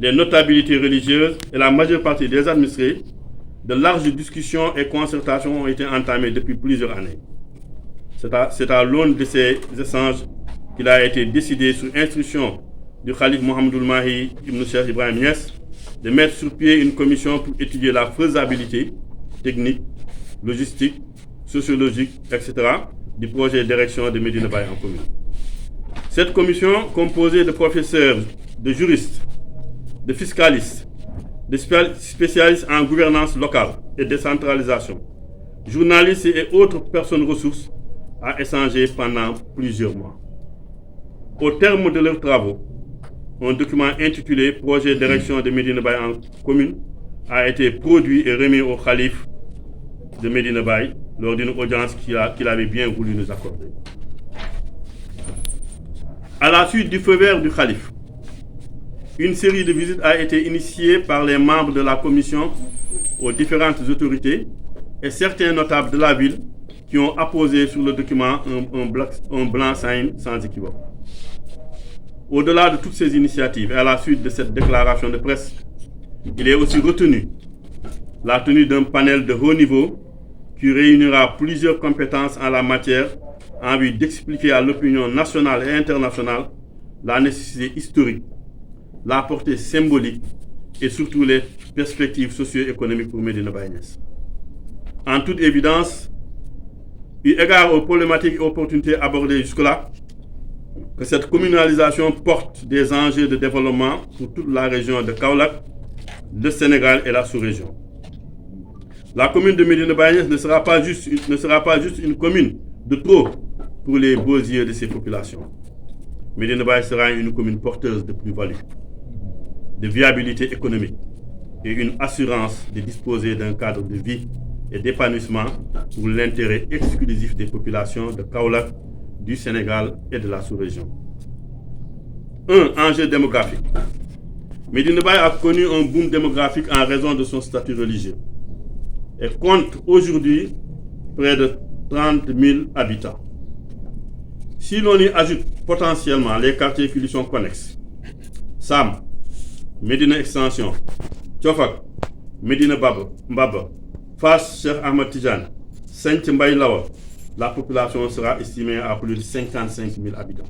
les notabilités religieuses et la majeure partie des administrés, de larges discussions et concertations ont été entamées depuis plusieurs années. C'est à l'aune de ces échanges qu'il a été décidé, sous instruction du Khalif Mohamedou Mahi Ibn Cheikh Ibrahim Niasse, de mettre sur pied une commission pour étudier la faisabilité technique, logistique, sociologique, etc. du projet d'érection de Médina Baye en commune. Cette commission, composée de professeurs, de juristes, de fiscalistes, de spécialistes en gouvernance locale et décentralisation, journalistes et autres personnes ressources, a échangé pendant plusieurs mois. Au terme de leurs travaux, un document intitulé Projet d'érection de Médina Baye en commune a été produit et remis au Khalif de Médina Baye lors d'une audience qu'il avait bien voulu nous accorder. À la suite du feu vert du Khalif, une série de visites a été initiée par les membres de la commission aux différentes autorités et certains notables de la ville qui ont apposé sur le document un blanc-seing sans équivoque. Au-delà de toutes ces initiatives et à la suite de cette déclaration de presse, il est aussi retenu la tenue d'un panel de haut niveau qui réunira plusieurs compétences en la matière en vue d'expliquer à l'opinion nationale et internationale la nécessité historique, la portée symbolique et surtout les perspectives socio-économiques pour Médina Baye Niasse. En toute évidence, eu égard aux problématiques et opportunités abordées jusque-là, que cette communalisation porte des enjeux de développement pour toute la région de Kaolack, le Sénégal et la sous-région. La commune de Médina Baye Niasse ne sera pas juste une commune de trop pour les beaux yeux de ses populations. Médina Baye sera une commune porteuse de plus-value, de viabilité économique et une assurance de disposer d'un cadre de vie et d'épanouissement pour l'intérêt exclusif des populations de Kaolack, du Sénégal et de la sous-région. Un enjeu démographique. Médina Baye a connu un boom démographique en raison de son statut religieux et compte aujourd'hui près de 30 000 habitants. Si l'on y ajoute potentiellement les quartiers qui lui sont connexes, Sam, Médina Extension, Tiofak, Médina Mbaba, Fass Cheikh Ahmed Tidiane, Sinthiou Mbaye Lawa, la population sera estimée à plus de 55 000 habitants.